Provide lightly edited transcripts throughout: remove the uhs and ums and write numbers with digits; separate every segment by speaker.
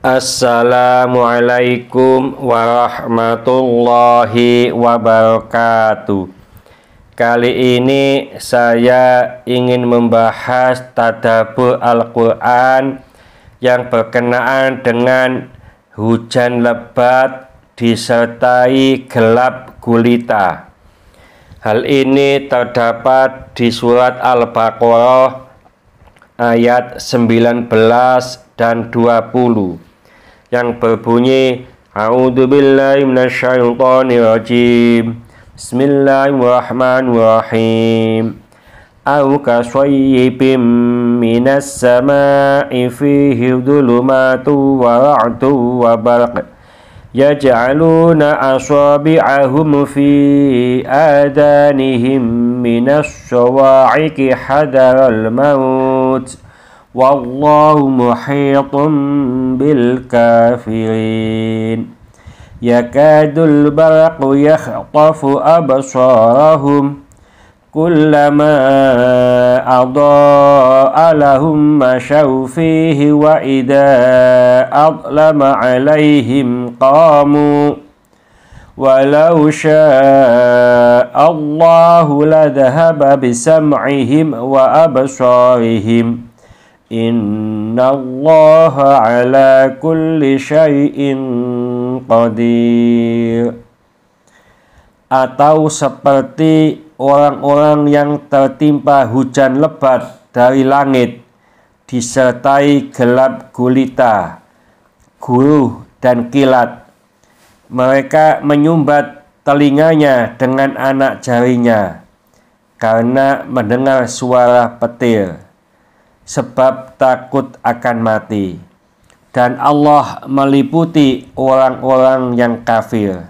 Speaker 1: Assalamualaikum warahmatullahi wabarakatuh. Kali ini saya ingin membahas tadabbur Al-Quran yang berkenaan dengan hujan lebat disertai gelap gulita. Hal ini terdapat di surat Al-Baqarah ayat 19 dan 20 yang berbunyi A'udzubillahi minasyaitonirrajim. Bismillahirrahmanirrahim. Au kasayyibim minas sama'i fihi dhulumatu wa ra'du wa barq yaj'aluna asabi'ahum fi adanihim minas sawa'iqi hadaral maut wallahu muhitun bil kafirin. Yakadul barqu yakhtafu absarahum kullama adaa lahum mashaw fihi wa idha adlama alaihim qamu walau syaa Allahu ladhahaba bisam'ihim wa absarihim innallaha ala kulli syai'in qadir. Atau seperti orang-orang yang tertimpa hujan lebat dari langit disertai gelap gulita, guruh dan kilat. Mereka menyumbat telinganya dengan anak jarinya karena mendengar suara petir, sebab takut akan mati. Dan Allah meliputi orang-orang yang kafir.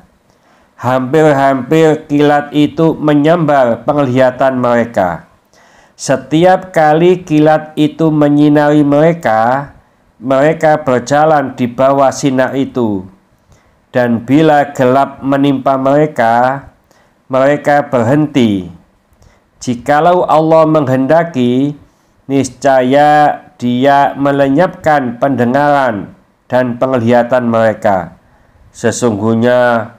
Speaker 1: Hampir-hampir kilat itu menyambar penglihatan mereka. Setiap kali kilat itu menyinari mereka, mereka berjalan di bawah sinar itu. Dan bila gelap menimpa mereka, mereka berhenti. Jikalau Allah menghendaki, niscaya Dia melenyapkan pendengaran dan penglihatan mereka. Sesungguhnya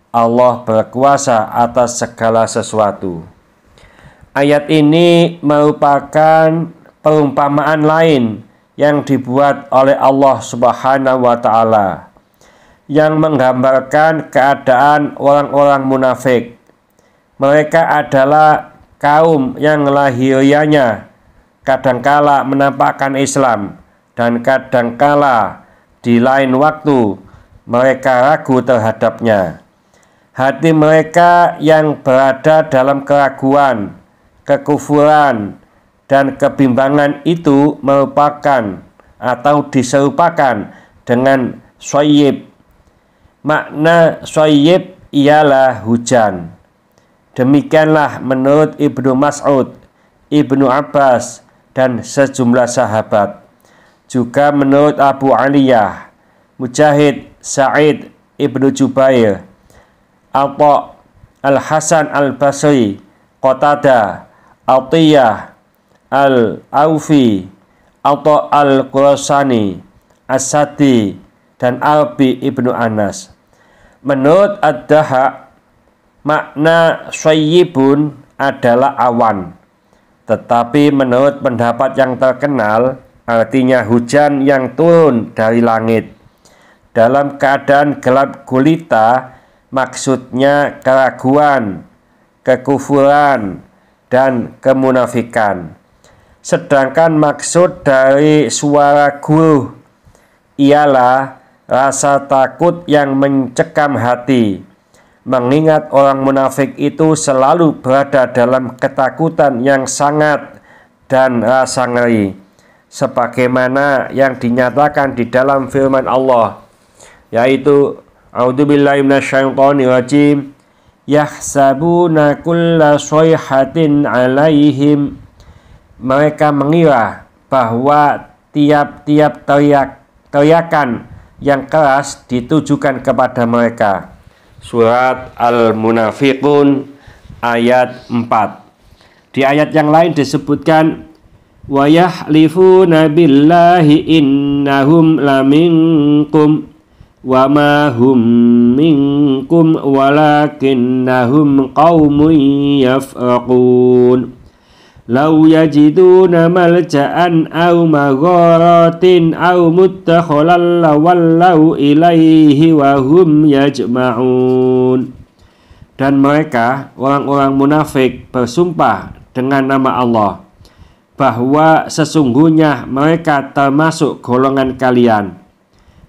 Speaker 1: Allah berkuasa atas segala sesuatu. Ayat ini merupakan perumpamaan lain yang dibuat oleh Allah Subhanahu wa Ta'ala, yang menggambarkan keadaan orang-orang munafik. Mereka adalah kaum yang lahirianya kadangkala menampakkan Islam, dan kadangkala di lain waktu mereka ragu terhadapnya. Hati mereka yang berada dalam keraguan, kekufuran, dan kebimbangan itu merupakan atau diserupakan dengan shayyib. Makna shayyib ialah hujan. Demikianlah menurut Ibnu Mas'ud, Ibnu Abbas, dan sejumlah sahabat. Juga menurut Abu Aliyah, Mujahid, Sa'id, Ibnu Jubair, Atha, Al-Hasan Al-Basri, Qatadah, Atiyah, Al-Aufi, Atha Al-Qurasani, As-Sadi, dan Albi Ibnu Anas. Menurut Ad-Dahak, makna syayyibun adalah awan. Tetapi menurut pendapat yang terkenal, artinya hujan yang turun dari langit. Dalam keadaan gelap gulita, maksudnya keraguan, kekufuran, dan kemunafikan. Sedangkan maksud dari suara guruh ialah rasa takut yang mencekam hati. Mengingat orang munafik itu selalu berada dalam ketakutan yang sangat dan rasa ngeri, sebagaimana yang dinyatakan di dalam firman Allah, yaitu A'udzubillahi minasyaitonirrajim. Yahsabuna kulla shayhatin alaihim. Mereka mengira bahwa tiap-tiap teriakan yang keras ditujukan kepada mereka. Surat Al-Munafiqun ayat 4. Di ayat yang lain disebutkan wa yahlifuna billahi innahum laminkum wa ma hum minkum walakinnahum qaumun yafraqun law yajiduna malja'an aw magharatin aw muttakhalan lawallaw ilaihi wa hum yajma'un. Dan mereka, orang-orang munafik, bersumpah dengan nama Allah bahwa sesungguhnya mereka termasuk golongan kalian,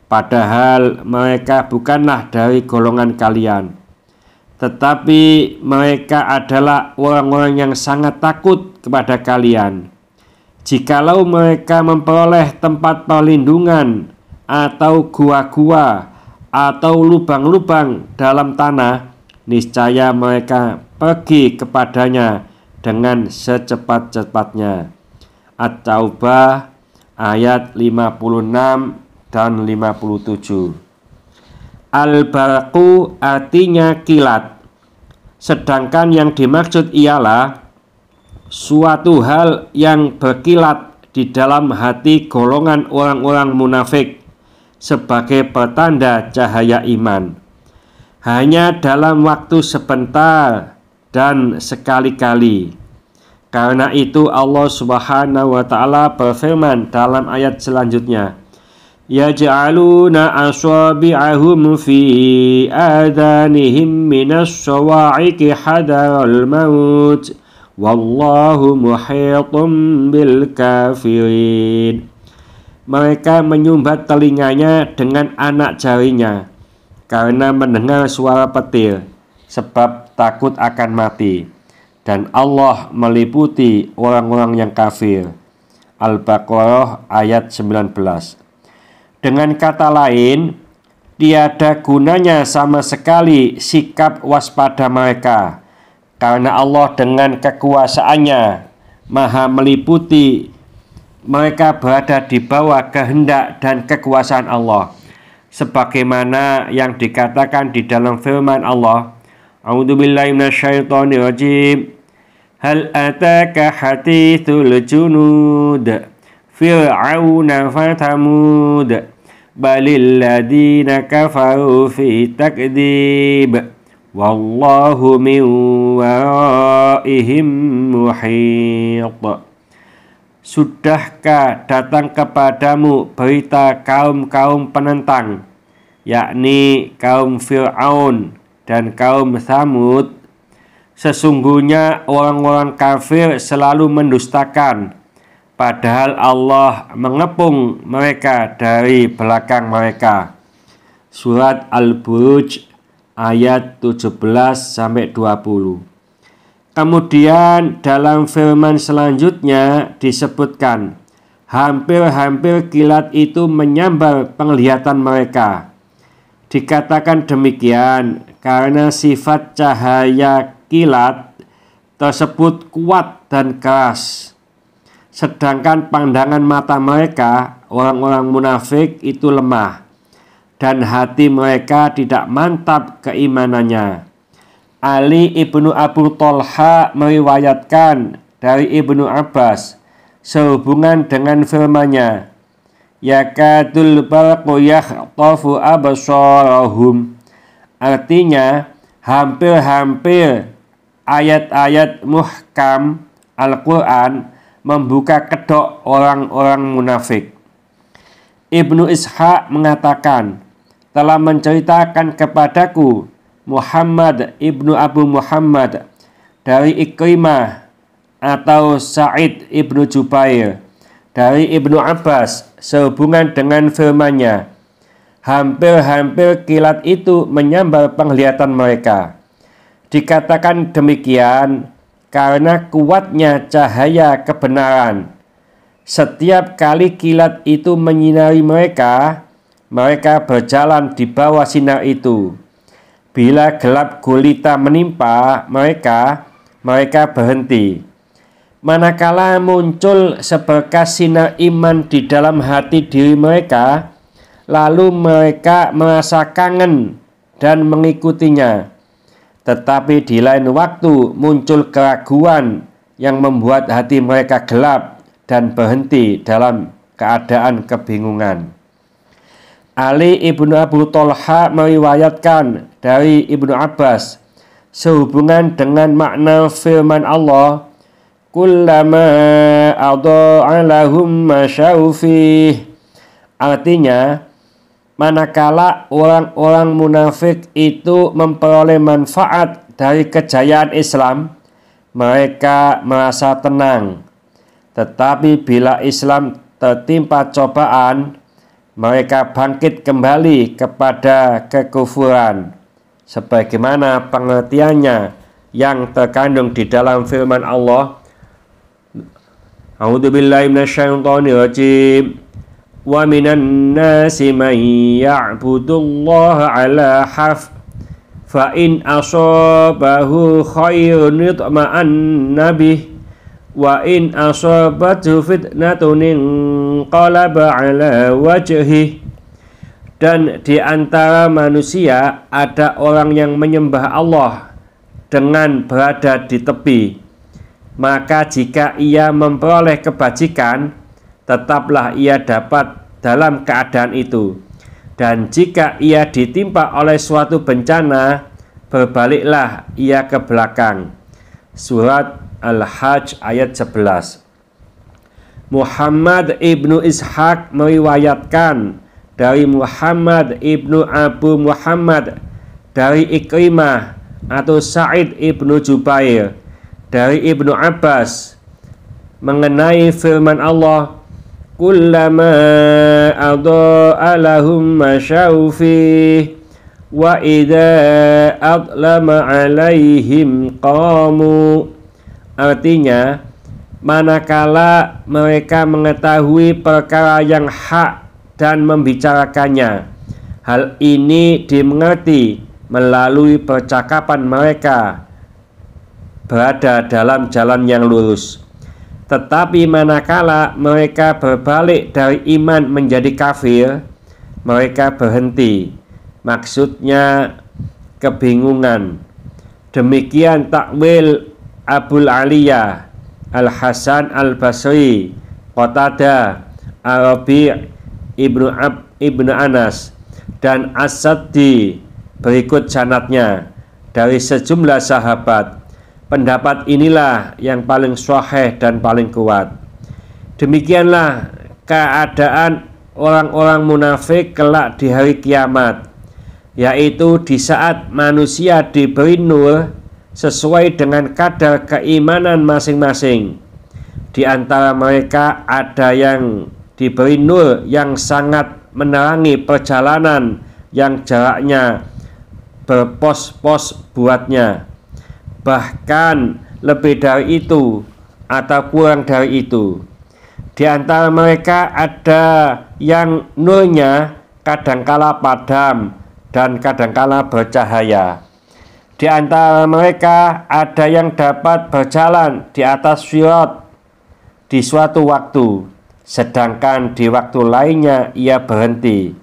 Speaker 1: padahal mereka bukanlah dari golongan kalian, tetapi mereka adalah orang-orang yang sangat takut kepada kalian. Jikalau mereka memperoleh tempat perlindungan atau gua-gua atau lubang-lubang dalam tanah, niscaya mereka pergi kepadanya dengan secepat-cepatnya. At-Taubah ayat 56 dan 57. Al-barqu artinya kilat, sedangkan yang dimaksud ialah suatu hal yang berkilat di dalam hati golongan orang-orang munafik sebagai pertanda cahaya iman. Hanya dalam waktu sebentar dan sekali-kali. Karena itu Allah Subhanahu wa ta'ala berfirman dalam ayat selanjutnya, yaj'aluna asabi'ahum fi adanihim minas sawa'iqi hadaral maut wallahu muhitum bil kafirin. Mereka menyumbat telinganya dengan anak jarinya karena mendengar suara petir, sebab takut akan mati. Dan Allah meliputi orang-orang yang kafir. Al-Baqarah ayat 19. Dengan kata lain, tiada gunanya sama sekali sikap waspada mereka, karena Allah dengan kekuasaannya maha meliputi mereka berada di bawah kehendak dan kekuasaan Allah, sebagaimana yang dikatakan di dalam firman Allah, A'udzubillahi minasyaitonirrajim. Hal ataka hadithul junud fir'auna fatamud balil ladina kafaru fi takdib wallahu min waraihim muhit. Sudahkah datang kepadamu berita kaum-kaum penentang, yakni kaum Fir'aun dan kaum Tsamud? Sesungguhnya orang-orang kafir selalu mendustakan, padahal Allah mengepung mereka dari belakang mereka. Surat Al-Buruj ayat 17-20. Kemudian dalam firman selanjutnya disebutkan, hampir-hampir kilat itu menyambar penglihatan mereka. Dikatakan demikian karena sifat cahaya kilat tersebut kuat dan keras, sedangkan pandangan mata mereka, orang-orang munafik, itu lemah, dan hati mereka tidak mantap keimanannya. Ali ibnu Abu Thalha meriwayatkan dari Ibnu Abbas sehubungan dengan firman-Nya, yakadul barqu yakhtafu absarahum. Artinya, hampir-hampir ayat-ayat muhkam Al-Quran membuka kedok orang-orang munafik. Ibnu Ishaq mengatakan, telah menceritakan kepadaku Muhammad ibnu Abu Muhammad dari Ikrimah atau Sa'id ibnu Jubair dari Ibnu Abbas sehubungan dengan firman-Nya, hampir-hampir kilat itu menyambar penglihatan mereka. Dikatakan demikian karena kuatnya cahaya kebenaran. Setiap kali kilat itu menyinari mereka, mereka berjalan di bawah sinar itu. Bila gelap gulita menimpa mereka, mereka berhenti. Manakala muncul seberkas sinar iman di dalam hati diri mereka, lalu mereka merasa kangen dan mengikutinya. Tetapi di lain waktu muncul keraguan yang membuat hati mereka gelap dan berhenti dalam keadaan kebingungan. Ali ibnu Abu Thalha meriwayatkan dari Ibnu Abbas sehubungan dengan makna firman Allah, kullama adha'a lahum masya'u fih. Artinya, manakala orang-orang munafik itu memperoleh manfaat dari kejayaan Islam, mereka merasa tenang. Tetapi bila Islam tertimpa cobaan, mereka bangkit kembali kepada kekufuran. Sebagaimana pengertiannya yang terkandung di dalam firman Allah, A'udzubillahi minasyaitonirrajim. Wa minan nasi man ya'budullaha ala harf fa in asabahu khairun yutma'anna bih wa in asabathu fitnatun inqalaba ala wajhi. Dan di antara manusia ada orang yang menyembah Allah dengan berada di tepi, maka jika ia memperoleh kebajikan, tetaplah ia dapat dalam keadaan itu. Dan jika ia ditimpa oleh suatu bencana, berbaliklah ia ke belakang. Surat Al-Hajj ayat 11. Muhammad ibnu Ishaq meriwayatkan dari Muhammad ibnu Abu Muhammad dari Ikrimah atau Sa'id ibnu Jubair dari Ibnu Abbas mengenai firman Allah, kullama adha'a lahum masya'u fih wa idza adlama alaihim qamu. Artinya, manakala mereka mengetahui perkara yang hak dan membicarakannya, hal ini dimengerti melalui percakapan mereka berada dalam jalan yang lurus. Tetapi manakala mereka berbalik dari iman menjadi kafir, mereka berhenti. Maksudnya kebingungan. Demikian takwil Abul Aliyah, Al-Hasan Al-Basri, Qatadah, Arabi Ibnu Anas, dan As-Saddi. Berikut sanadnya dari sejumlah sahabat. Pendapat inilah yang paling sahih dan paling kuat. Demikianlah keadaan orang-orang munafik kelak di hari kiamat, yaitu di saat manusia diberi nur sesuai dengan kadar keimanan masing-masing. Di antara mereka ada yang diberi nur yang sangat menerangi perjalanan yang jaraknya berpos-pos buatnya, bahkan lebih dari itu atau kurang dari itu. Di antara mereka ada yang nurnya kadangkala padam dan kadangkala bercahaya. Di antara mereka ada yang dapat berjalan di atas sirat di suatu waktu, sedangkan di waktu lainnya ia berhenti.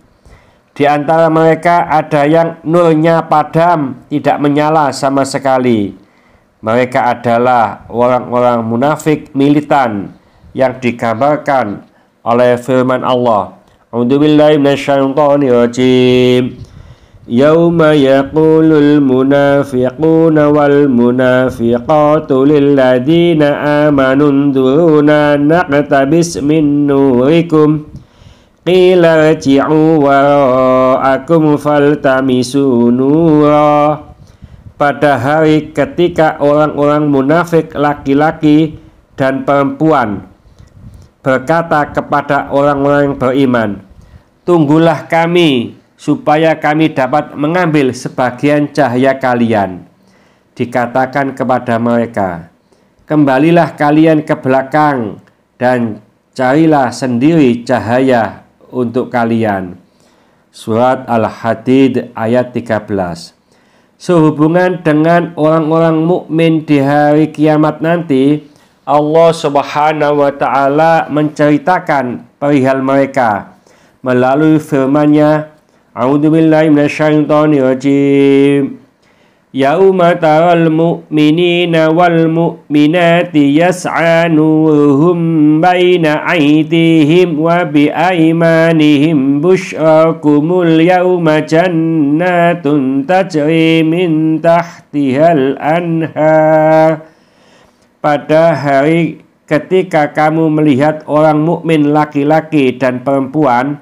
Speaker 1: Di antara mereka ada yang nurnya padam, tidak menyala sama sekali. Mereka adalah orang-orang munafik militan yang digambarkan oleh firman Allah. A'udzubillahi minasyaitonirrajim. Yauma yaqulul munafiquna wal munafiqatu lilladzina amanu nduruna naqtabis min nurikum qila rji'u wara'akum faltamisu nura. Pada hari ketika orang-orang munafik laki-laki dan perempuan berkata kepada orang-orang yang beriman, tunggulah kami supaya kami dapat mengambil sebagian cahaya kalian. Dikatakan kepada mereka, kembalilah kalian ke belakang dan carilah sendiri cahaya untuk kalian. Surat Al-Hadid ayat 13. Sehubungan dengan orang-orang mukmin di hari kiamat nanti, Allah Subhanahu wa ta'ala menceritakan perihal mereka melalui firman-Nya, A'udzubillahi minasyaitonirrajim. Yauma taral mu'minina wal mu'minati yas'a nuruhum baina aydihim wa bi aymanihim busyrakumul yauma jannatun tajri min tahtihal anhar. Pada hari ketika kamu melihat orang mukmin laki-laki dan perempuan,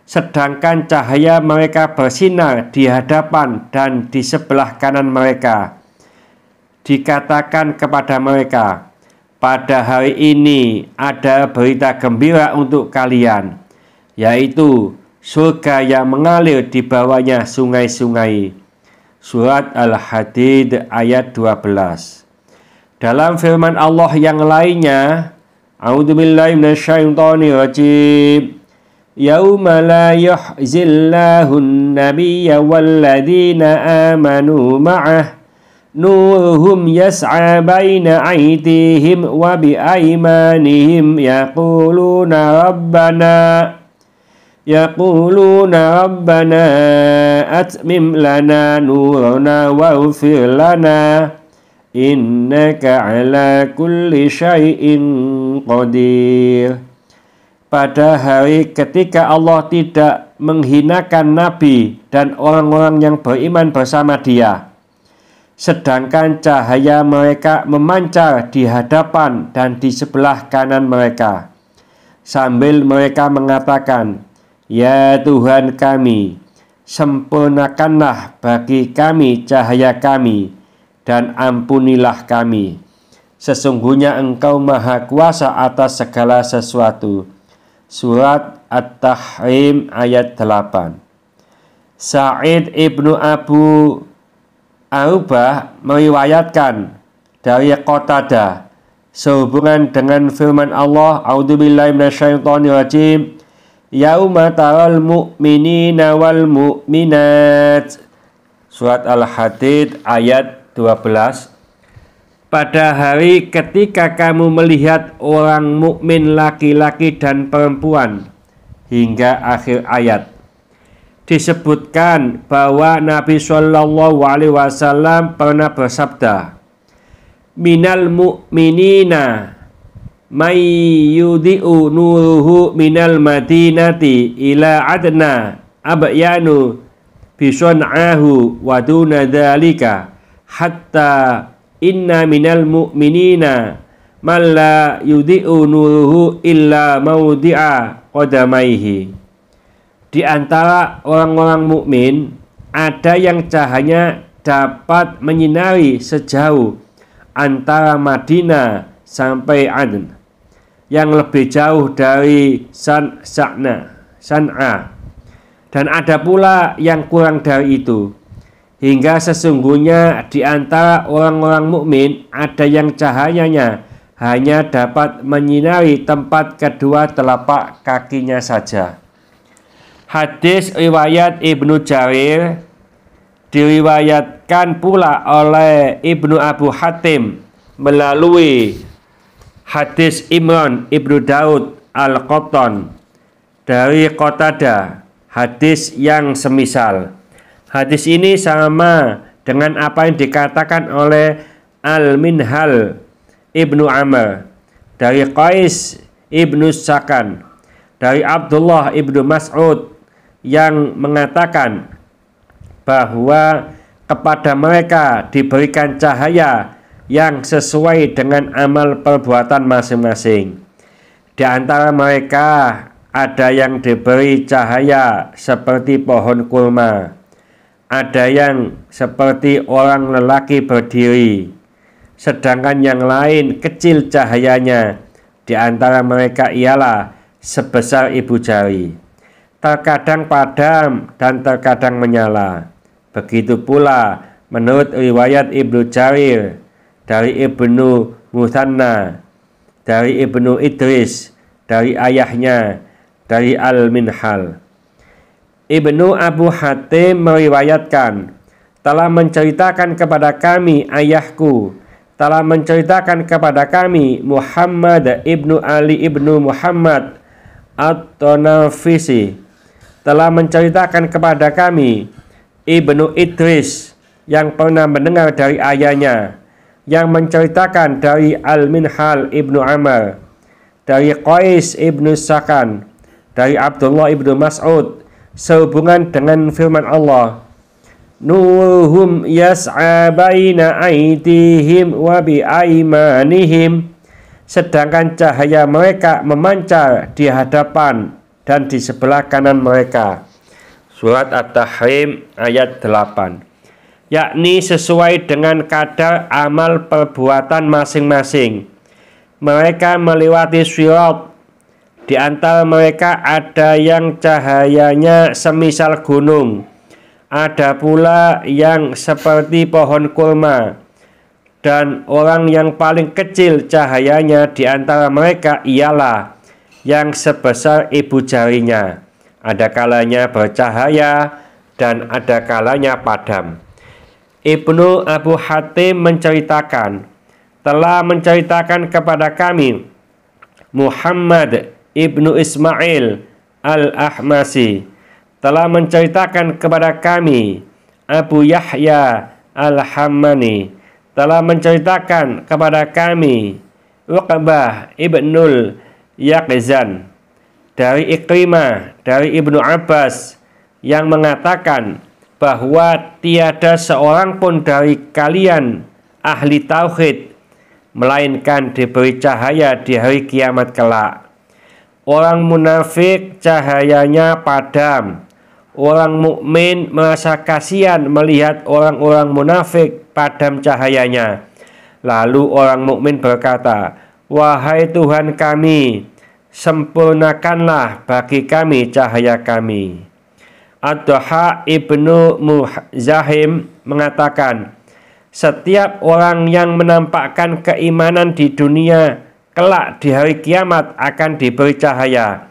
Speaker 1: sedangkan cahaya mereka bersinar di hadapan dan di sebelah kanan mereka, dikatakan kepada mereka, pada hari ini ada berita gembira untuk kalian, yaitu surga yang mengalir di bawahnya sungai-sungai. Surat Al-Hadid ayat 12. Dalam firman Allah yang lainnya, A'udzubillahi minasyaitonirrajim. Yauma la yuhzillahu an-nabiyya walladzina amanu ma'ah nuruhum yas'a baina aydihim wa bi aymanihim yaquluna rabbana atmim lana nurana waghfir lana innaka ala kulli syai'in qadir. Pada hari ketika Allah tidak menghinakan Nabi dan orang-orang yang beriman bersama dia, sedangkan cahaya mereka memancar di hadapan dan di sebelah kanan mereka, sambil mereka mengatakan, ya Tuhan kami, sempurnakanlah bagi kami cahaya kami, dan ampunilah kami. Sesungguhnya Engkau Maha Kuasa atas segala sesuatu. Surat At-Tahrim ayat 8. Sa'id ibnu Abu Arubah meriwayatkan dari Qatadah sehubungan dengan firman Allah, A'udzubillahi minasyaitonirrajim. Yauma taral mu'minina wal mu'minat. Surat Al-Hadid ayat 12. Pada hari ketika kamu melihat orang mukmin laki-laki dan perempuan, hingga akhir ayat. Disebutkan bahwa Nabi Shallallahu Alaihi Wasallam pernah bersabda, minal mu'minina may yudhi'u nuruhu minal madinati ila adna abyanu bisun'ahu wa duna dzalika hatta inna minal mu'minina man la yudhi'u nuruhu illa mawdi'a qadamaihi. Di antara orang-orang mukmin ada yang cahayanya dapat menyinari sejauh antara Madinah sampai Aden, yang lebih jauh dari San'a, dan ada pula yang kurang dari itu. Hingga sesungguhnya di antara orang-orang mukmin ada yang cahayanya hanya dapat menyinari tempat kedua telapak kakinya saja. Hadis riwayat Ibnu Jarir diriwayatkan pula oleh Ibnu Abu Hatim melalui hadis Imran Ibnu Daud Al-Qattan dari Qatadah, hadis yang semisal. Hadis ini sama dengan apa yang dikatakan oleh Al-Minhal Ibnu Amr dari Qais Ibnu Sakan dari Abdullah Ibnu Mas'ud yang mengatakan bahwa kepada mereka diberikan cahaya yang sesuai dengan amal perbuatan masing-masing. Di antara mereka ada yang diberi cahaya seperti pohon kurma, ada yang seperti orang lelaki berdiri, sedangkan yang lain kecil cahayanya. Di antara mereka ialah sebesar ibu jari, terkadang padam dan terkadang menyala. Begitu pula menurut riwayat Ibnu Jarir dari Ibnu Muthanna, dari Ibnu Idris, dari ayahnya, dari Al-Minhal. Ibnu Abu Hatim meriwayatkan, telah menceritakan kepada kami ayahku, telah menceritakan kepada kami Muhammad ibnu Ali ibnu Muhammad At-Tanafisi, telah menceritakan kepada kami Ibnu Idris, yang pernah mendengar dari ayahnya, yang menceritakan dari Al-Minhal ibnu Amr, dari Qais ibnu Sakan, dari Abdullah ibnu Mas'ud, sehubungan dengan firman Allah, nuruhum yas'a baina aydihim wa bi aymanihim, sedangkan cahaya mereka memancar di hadapan dan di sebelah kanan mereka. Surat At-Tahrim ayat 8. Yakni sesuai dengan kadar amal perbuatan masing-masing. Mereka melewati sirat. Di antara mereka ada yang cahayanya semisal gunung, ada pula yang seperti pohon kurma, dan orang yang paling kecil cahayanya di antara mereka ialah yang sebesar ibu jarinya. Ada kalanya bercahaya dan ada kalanya padam. Ibnu Abu Hatim menceritakan, telah menceritakan kepada kami Muhammad ibnu Ismail al-Ahmasi, telah menceritakan kepada kami Abu Yahya al-Hammani, telah menceritakan kepada kami Uqbah ibnul Yaqzan dari Ikrimah dari Ibnu Abbas yang mengatakan bahwa tiada seorang pun dari kalian ahli tauhid melainkan diberi cahaya di hari kiamat kelak. Orang munafik cahayanya padam. Orang mukmin merasa kasihan melihat orang-orang munafik padam cahayanya. Lalu orang mukmin berkata, wahai Tuhan kami, sempurnakanlah bagi kami cahaya kami. Ad-Duha ibnu Muzahim mengatakan, setiap orang yang menampakkan keimanan di dunia kelak di hari kiamat akan diberi cahaya.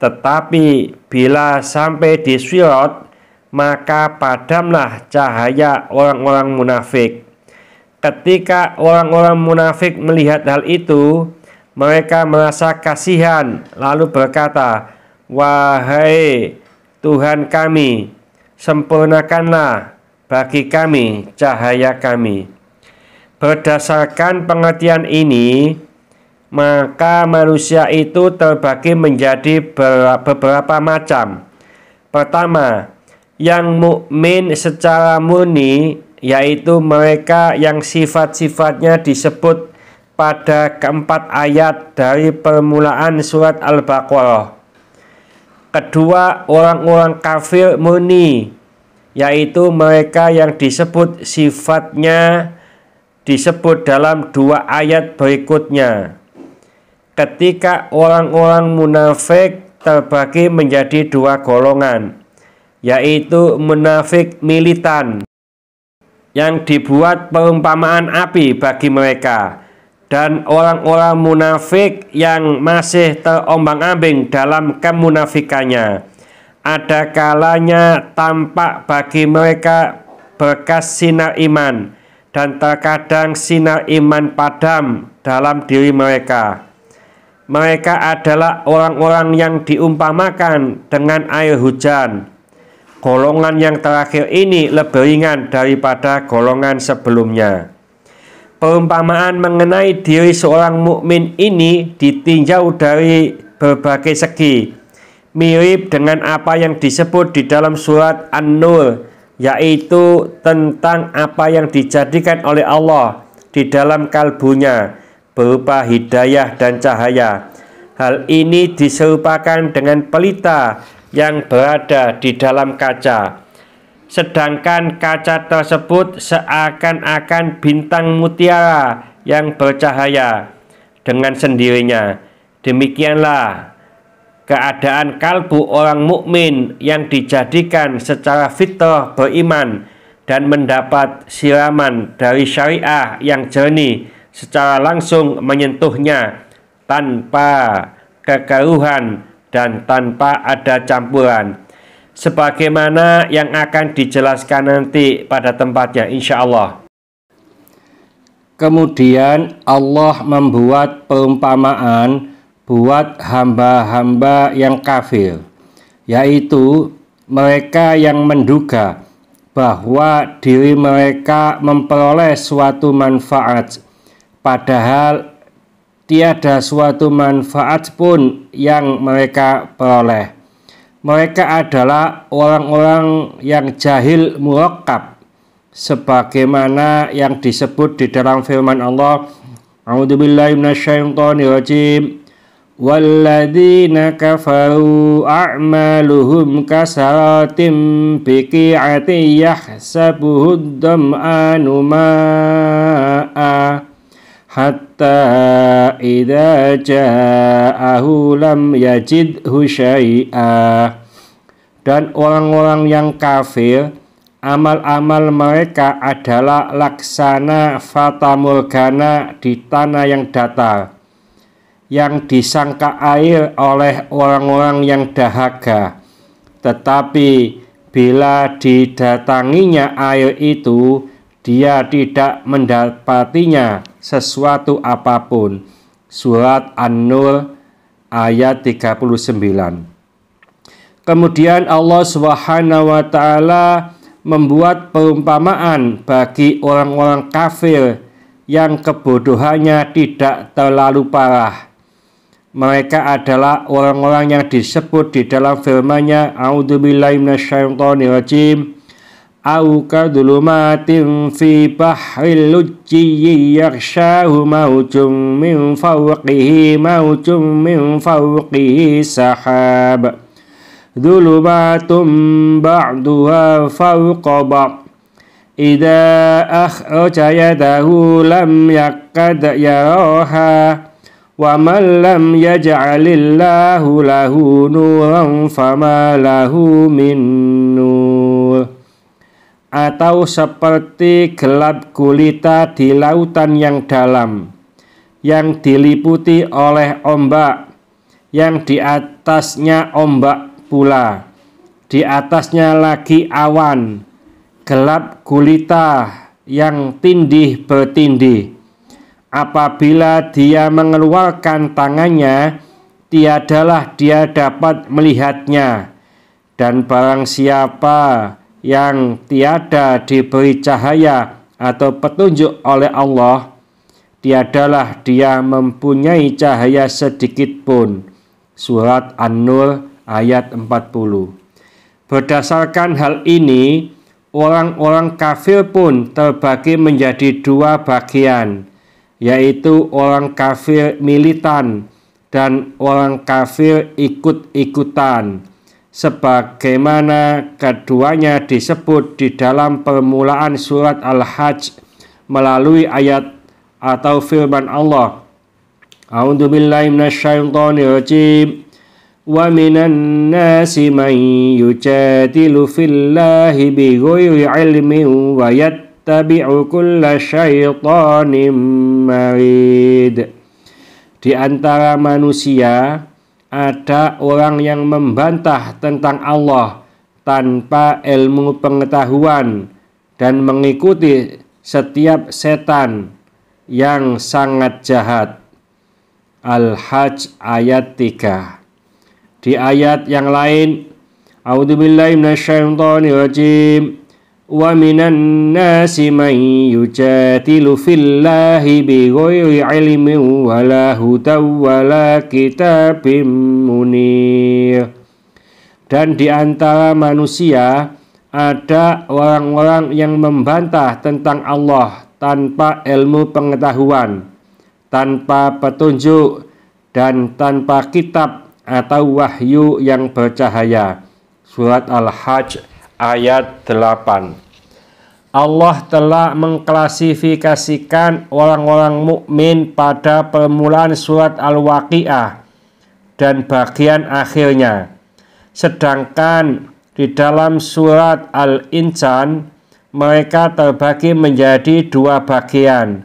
Speaker 1: Tetapi bila sampai di sirat, maka padamlah cahaya orang-orang munafik. Ketika orang-orang munafik melihat hal itu, mereka merasa kasihan lalu berkata, wahai Tuhan kami, sempurnakanlah bagi kami cahaya kami. Berdasarkan pengertian ini, maka manusia itu terbagi menjadi beberapa macam. Pertama, yang mukmin secara murni, yaitu mereka yang sifat-sifatnya disebut pada keempat ayat dari permulaan surat Al-Baqarah. Kedua, orang-orang kafir murni, yaitu mereka yang disebut sifatnya disebut dalam dua ayat berikutnya. Ketika orang-orang munafik terbagi menjadi dua golongan, yaitu munafik militan yang dibuat perumpamaan api bagi mereka, dan orang-orang munafik yang masih terombang-ambing dalam kemunafikannya. Ada kalanya tampak bagi mereka bekas sinar iman, dan terkadang sinar iman padam dalam diri mereka. Mereka adalah orang-orang yang diumpamakan dengan air hujan. Golongan yang terakhir ini lebih ringan daripada golongan sebelumnya. Perumpamaan mengenai diri seorang mukmin ini ditinjau dari berbagai segi, mirip dengan apa yang disebut di dalam surat An-Nur, yaitu tentang apa yang dijadikan oleh Allah di dalam kalbunya berupa hidayah dan cahaya. Hal ini diserupakan dengan pelita yang berada di dalam kaca, sedangkan kaca tersebut seakan-akan bintang mutiara yang bercahaya dengan sendirinya. Demikianlah keadaan kalbu orang mukmin yang dijadikan secara fitrah beriman dan mendapat siraman dari syariah yang jernih secara langsung menyentuhnya tanpa kekeruhan dan tanpa ada campuran, sebagaimana yang akan dijelaskan nanti pada tempatnya insya-Allah. Kemudian Allah membuat perumpamaan buat hamba-hamba yang kafir, yaitu mereka yang menduga bahwa diri mereka memperoleh suatu manfaat, padahal tiada suatu manfaat pun yang mereka peroleh. Mereka adalah orang-orang yang jahil murakkab, sebagaimana yang disebut di dalam firman Allah, A'udzubillahi minasyaitonirrajim, walladzina kafaru a'maluhum kasaratim biqi'atin yahsabuhud dam'anu ma'a hatta idza ja'ahu lam yajidhu syai'a. Dan orang-orang yang kafir, amal-amal mereka adalah laksana fata morgana di tanah yang datar, yang disangka air oleh orang-orang yang dahaga. Tetapi bila didatanginya air itu, dia tidak mendapatinya sesuatu apapun. Surat An-Nur ayat 39. Kemudian Allah Subhanahu wa taala membuat perumpamaan bagi orang-orang kafir yang kebodohannya tidak terlalu parah. Mereka adalah orang-orang yang disebut di dalam firman-Nya, A'udzubillahi minasyaitonirrajim, au kadulumatin fi bahril lujji yaghshahu mawjun min fawqihi sahab dhulumatun ba'duha fawqa ba'd idza akhraja yadahu lam yakad yaraha wa man lam yaj'alillahu lahu nuran fama lahu min nur. Atau seperti gelap gulita di lautan yang dalam, yang diliputi oleh ombak, yang di atasnya ombak pula, di atasnya lagi awan, gelap gulita yang tindih bertindih. Apabila dia mengeluarkan tangannya, tiadalah dia dapat melihatnya. Dan barang siapa yang tiada diberi cahaya atau petunjuk oleh Allah, tiadalah dia mempunyai cahaya sedikit pun. Surat An-Nur ayat 40. Berdasarkan hal ini, orang-orang kafir pun terbagi menjadi dua bagian, yaitu orang kafir militan dan orang kafir ikut-ikutan, sebagaimana keduanya disebut di dalam permulaan surat Al-Hajj melalui ayat atau firman Allah, A'udzubillahi minasyaitonirrajim, wa minan nasi man yujadilu fillahi bighairi ilmin wa yattabi'u kulla syaitanin marid. Di antara manusia ada orang yang membantah tentang Allah tanpa ilmu pengetahuan dan mengikuti setiap setan yang sangat jahat. Al-Hajj ayat 3. Di ayat yang lain, A'udzubillahi minasyaitonirrajim, wa minan nasi man yujadilu fillahi bighairi ilmin wala hudaw wala kitabim munir. Dan di antara manusia ada orang-orang yang membantah tentang Allah tanpa ilmu pengetahuan, tanpa petunjuk, dan tanpa kitab atau wahyu yang bercahaya. Surat Al-Hajj ayat 8. Allah telah mengklasifikasikan orang-orang mukmin pada permulaan surat Al-Waqiah dan bagian akhirnya. Sedangkan di dalam surat Al-Insan mereka terbagi menjadi dua bagian,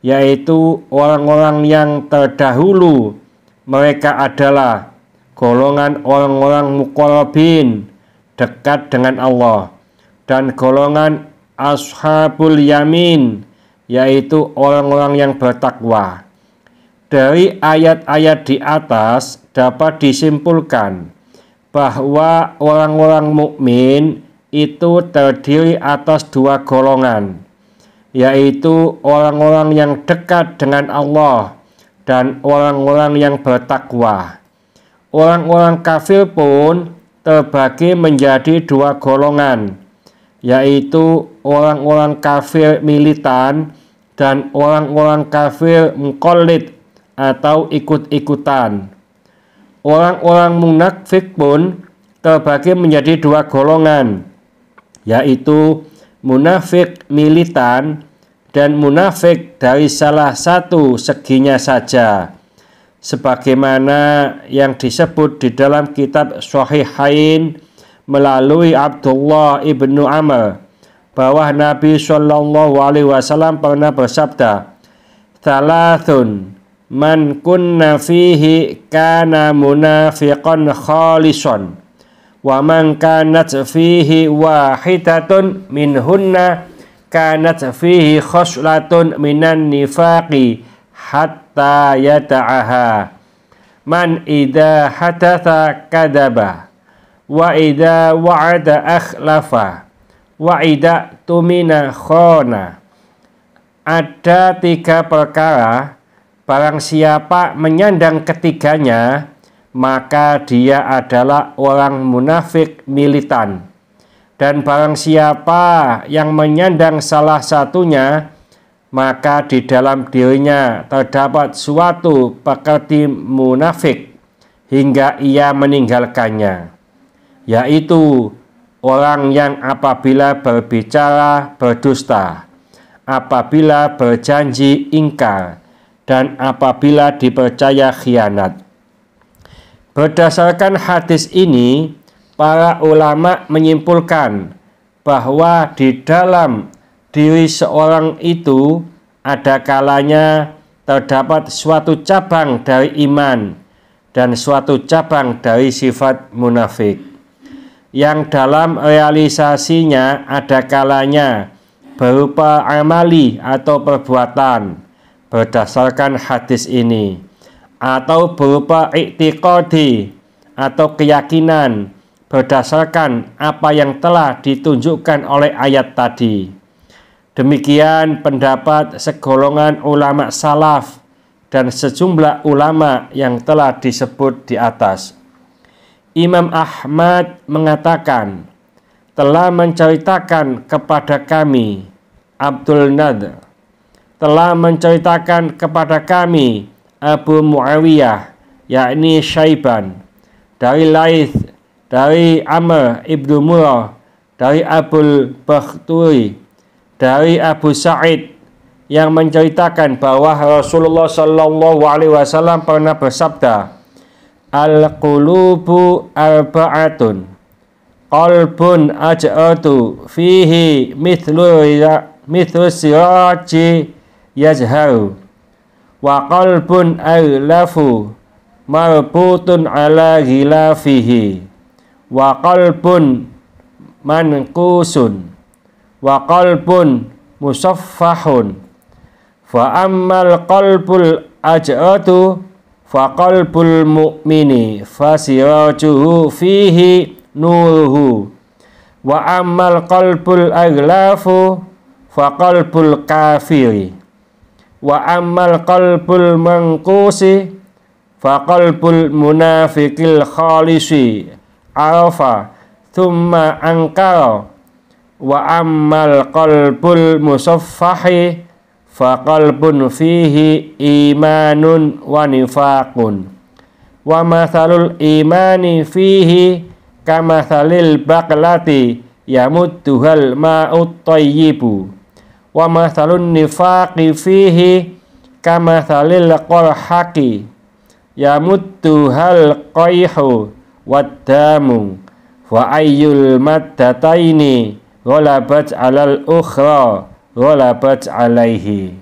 Speaker 1: yaitu orang-orang yang terdahulu, mereka adalah golongan orang-orang muqarrabin, dekat dengan Allah, dan golongan ashabul yamin, yaitu orang-orang yang bertakwa. Dari ayat-ayat di atas dapat disimpulkan bahwa orang-orang mukmin itu terdiri atas dua golongan, yaitu orang-orang yang dekat dengan Allah dan orang-orang yang bertakwa. Orang-orang kafir pun terbagi menjadi dua golongan, yaitu orang-orang kafir militan dan orang-orang kafir muqallid atau ikut-ikutan. Orang-orang munafik pun terbagi menjadi dua golongan, yaitu munafik militan dan munafik dari salah satu seginya saja, sebagaimana yang disebut di dalam kitab Shahihain melalui Abdullah ibnu Amr bahwa Nabi Shallallahu Alaihi Wasallam pernah bersabda, "Thalathun man kunna fihi kana munafiqan khalisan, wa man kanat fihi wahidatun minhunna kanat fihi khoslatun minan nifaqi hatta yata'aha. Man idza hadatha kadaba, wa idza wa'ada akhlafa, wa idza tumina khona." Ada tiga perkara, barang siapa menyandang ketiganya, maka dia adalah orang munafik militan. Dan barang siapa yang menyandang salah satunya, maka di dalam dirinya terdapat suatu pekerti munafik hingga ia meninggalkannya, yaitu orang yang apabila berbicara berdusta, apabila berjanji ingkar, dan apabila dipercaya khianat. Berdasarkan hadis ini, para ulama menyimpulkan bahwa di dalam diri seorang itu ada kalanya terdapat suatu cabang dari iman dan suatu cabang dari sifat munafik, yang dalam realisasinya ada kalanya berupa amali atau perbuatan berdasarkan hadis ini, atau berupa i'tiqadi atau keyakinan berdasarkan apa yang telah ditunjukkan oleh ayat tadi. Demikian pendapat segolongan ulama salaf dan sejumlah ulama yang telah disebut di atas. Imam Ahmad mengatakan, telah menceritakan kepada kami Abdul Nadr, telah menceritakan kepada kami Abu Muawiyah, yakni Syaiban, dari Laith, dari Amr ibnu Murrah, dari Abul Bakhturi, dari Abu Sa'id, yang menceritakan bahwa Rasulullah Shallallahu Alaihi Wasallam pernah bersabda, "Al-qulubu arba'atun, qalbun aj'atu fihi mithlu siraji yazharu, wa qalbun aghlafu marbutun ala ghilafihi, wa qalbun mankusun, wa qalbun musaffahun. Fa ammal qalbul aj'atu fa qalbul mu'mini fasirajuhu fihi nuruhu, wa ammal qalbul aghlafu fa qalbul kafiri, wa ammal qalbul mankusi fa qalbul munafiqil khalisi arafa thumma ankara, wa ammal qalbul musaffahi fa qalbun fihi imanun wa nifaqun, wa mathalul imani fihi kamathalil baqlati yamudduhal ma'ut tayyibu, wa mathalun nifaqi fihi kamathalil qarhaqi yamudduhal qayhu waddamu, wa ayyul maddataini ghalabat alal ukhra ghalabat alaihi."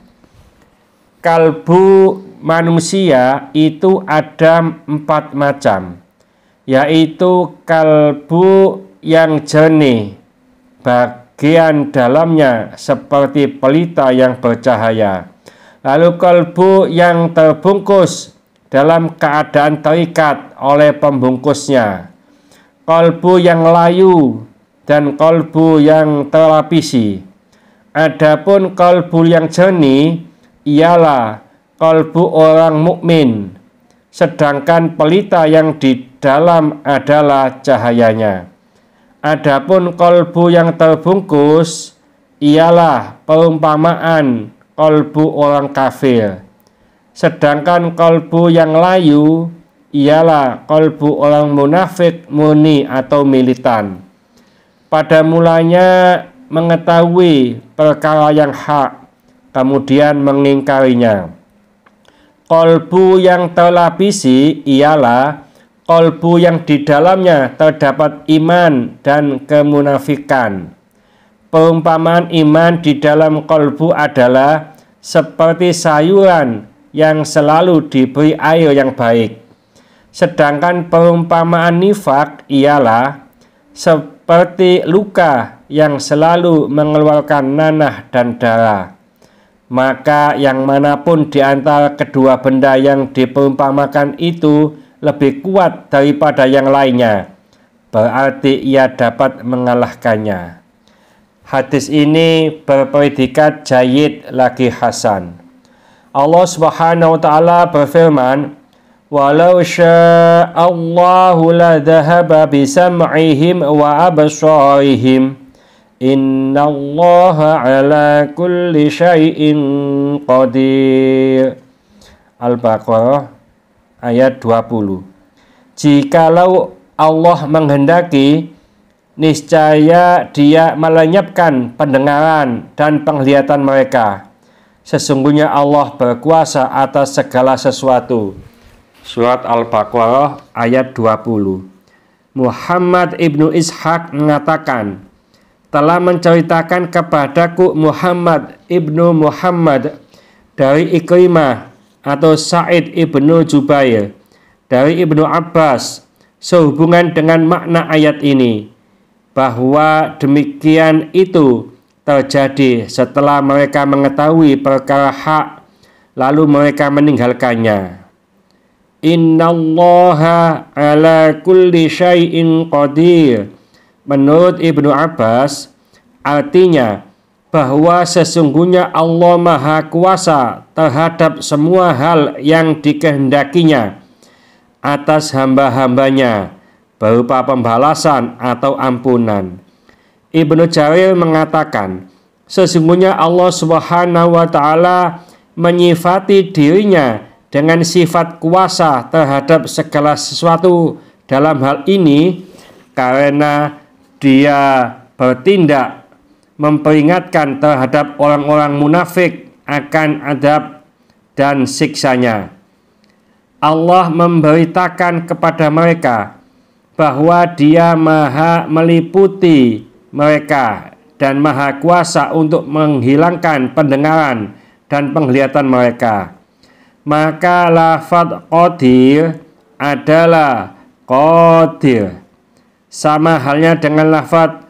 Speaker 1: Kalbu manusia itu ada 4 macam, yaitu kalbu yang jernih, bagian dalamnya seperti pelita yang bercahaya. Lalu kalbu yang terbungkus dalam keadaan terikat oleh pembungkusnya. Kalbu yang layu dan kalbu yang terlapisi. Adapun kalbu yang jernih ialah kalbu orang mukmin, sedangkan pelita yang di dalam adalah cahayanya. Adapun kalbu yang terbungkus ialah perumpamaan kalbu orang kafir, sedangkan kalbu yang layu ialah kalbu orang munafik murni atau militan. Pada mulanya mengetahui perkara yang hak, kemudian mengingkarinya. Kalbu yang terlapisi ialah kalbu yang di dalamnya terdapat iman dan kemunafikan. Perumpamaan iman di dalam kalbu adalah seperti sayuran yang selalu diberi air yang baik. Sedangkan perumpamaan nifak ialah seperti luka yang selalu mengeluarkan nanah dan darah. Maka yang manapun di antara kedua benda yang diperumpamakan itu lebih kuat daripada yang lainnya, berarti ia dapat mengalahkannya. Hadis ini berpredikat jayyid lagi hasan. Allah Subhanahu wa taala berfirman, "Walau sya'allahu la dhahaba bisam'ihim wa absarihim. Innallaha ala kulli syai'in qadir." Al-Baqarah ayat 20. Jikalau Allah menghendaki, niscaya Dia melenyapkan pendengaran dan penglihatan mereka. Sesungguhnya Allah berkuasa atas segala sesuatu. Surat Al-Baqarah ayat 20. Muhammad ibnu Ishaq mengatakan, telah menceritakan kepadaku Muhammad ibnu Muhammad dari Ikrimah atau Sa'id ibnu Jubair dari Ibnu Abbas sehubungan dengan makna ayat ini, bahwa demikian itu terjadi setelah mereka mengetahui perkara hak lalu mereka meninggalkannya. Innallaha ala kulli syai'in qadir. Menurut Ibnu Abbas, artinya bahwa sesungguhnya Allah Maha Kuasa terhadap semua hal yang dikehendakinya atas hamba-hambanya, berupa pembalasan atau ampunan. Ibnu Jarir mengatakan, sesungguhnya Allah Subhanahu wa taala menyifati dirinya dengan sifat kuasa terhadap segala sesuatu dalam hal ini karena Dia bertindak memperingatkan terhadap orang-orang munafik akan adab dan siksanya. Allah memberitakan kepada mereka bahwa Dia maha meliputi mereka dan maha kuasa untuk menghilangkan pendengaran dan penglihatan mereka. Maka lafadz qadir adalah qadir, sama halnya dengan lafadz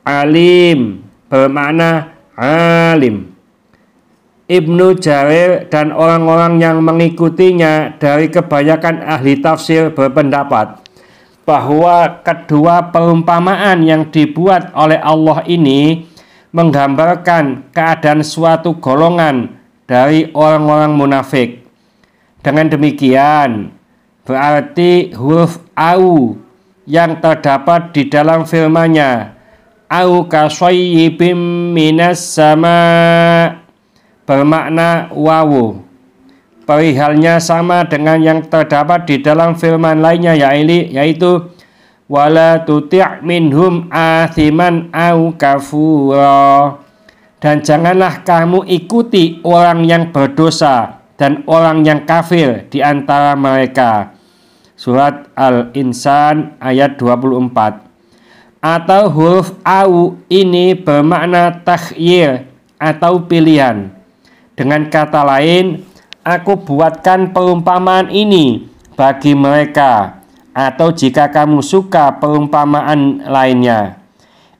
Speaker 1: alim bermakna alim. Ibnu Jarir dan orang-orang yang mengikutinya dari kebanyakan ahli tafsir berpendapat bahwa kedua perumpamaan yang dibuat oleh Allah ini menggambarkan keadaan suatu golongan dari orang-orang munafik. Dengan demikian, berarti huruf au yang terdapat di dalam firman-Nya, au kasayyibim minas sama, bermakna wawu. Perihalnya sama dengan yang terdapat di dalam firman lainnya, yaitu wala tuti' minhum athiman au kafura, dan janganlah kamu ikuti orang yang berdosa dan orang yang kafir di antara mereka. Surat Al-Insan ayat 24. Atau huruf au ini bermakna takhyir atau pilihan. Dengan kata lain, aku buatkan perumpamaan ini bagi mereka, atau jika kamu suka perumpamaan lainnya.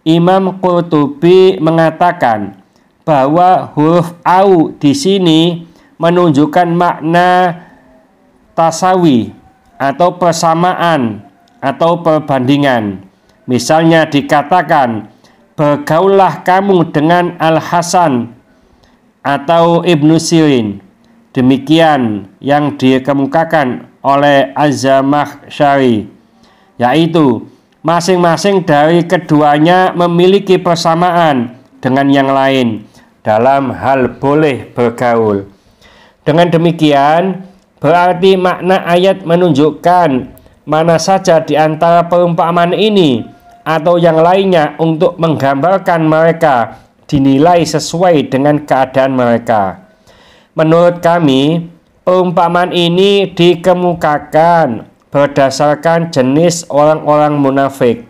Speaker 1: Imam Qurtubi mengatakan bahwa huruf au di sini menunjukkan makna tasawi atau persamaan atau perbandingan. Misalnya dikatakan, bergaullah kamu dengan Al-Hasan atau Ibnu Sirin. Demikian yang dikemukakan oleh Az-Zamakhsyari, yaitu masing-masing dari keduanya memiliki persamaan dengan yang lain dalam hal boleh bergaul. Dengan demikian, berarti makna ayat menunjukkan mana saja di antara perumpamaan ini atau yang lainnya untuk menggambarkan mereka dinilai sesuai dengan keadaan mereka. Menurut kami, perumpamaan ini dikemukakan berdasarkan jenis orang-orang munafik,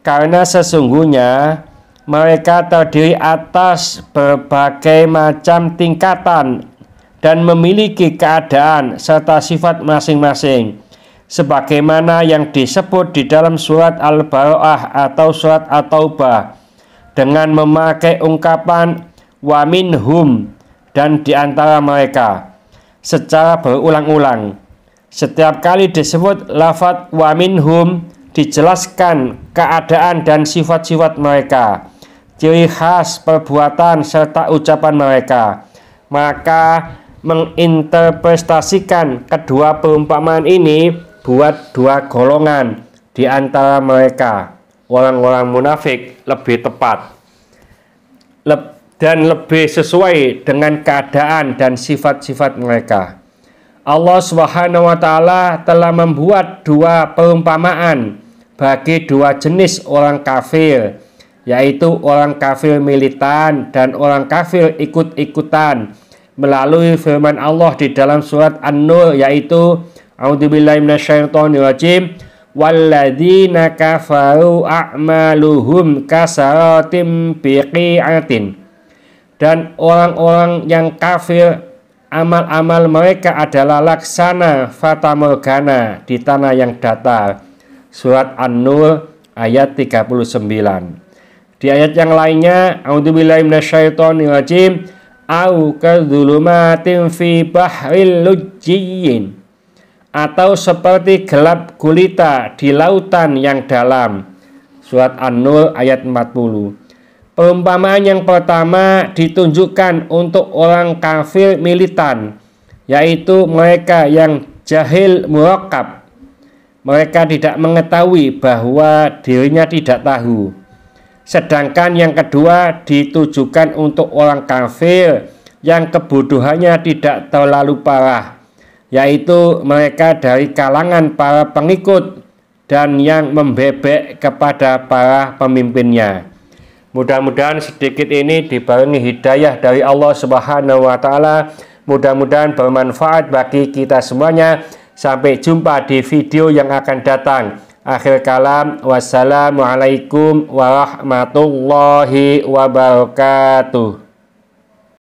Speaker 1: karena sesungguhnya mereka terdiri atas berbagai macam tingkatan dan memiliki keadaan serta sifat masing-masing, sebagaimana yang disebut di dalam surat Al-Bara'ah atau surat At-Taubah dengan memakai ungkapan wa minhum dan di antara mereka secara berulang-ulang. Setiap kali disebut lafadz wa minhum, dijelaskan keadaan dan sifat-sifat mereka, ciri khas perbuatan serta ucapan mereka. Maka menginterpretasikan kedua perumpamaan ini buat dua golongan di antara mereka, orang-orang munafik, lebih tepat dan lebih sesuai dengan keadaan dan sifat-sifat mereka. Allah Subhanahu wa Ta'ala telah membuat dua perumpamaan bagi dua jenis orang kafir, yaitu orang kafir militan dan orang kafir ikut-ikutan, melalui firman Allah di dalam surat An-Nur, yaitu a'udzubillahi minasyaitonirrajim, walladzina kafaru a'maluhum kasaratim biqi'atin, dan orang-orang yang kafir amal-amal mereka adalah laksana fatamorgana di tanah yang datar. Surat An-Nur ayat 39. Di ayat yang lainnya, a'udzubillahi minasyaitonirrajim, au kadzulumatin fi bahril lujjiyyin, atau seperti gelap gulita di lautan yang dalam. Surat An-Nur ayat 40. Perumpamaan yang pertama ditunjukkan untuk orang kafir militan, yaitu mereka yang jahil murakkab. Mereka tidak mengetahui bahwa dirinya tidak tahu. Sedangkan yang kedua ditujukan untuk orang kafir yang kebodohannya tidak terlalu parah, yaitu mereka dari kalangan para pengikut dan yang membebek kepada para pemimpinnya. Mudah-mudahan sedikit ini dibarengi hidayah dari Allah Subhanahu wa Ta'ala. Mudah-mudahan bermanfaat bagi kita semuanya. Sampai jumpa di video yang akan datang. Akhir kalam, wassalamualaikum warahmatullahi wabarakatuh.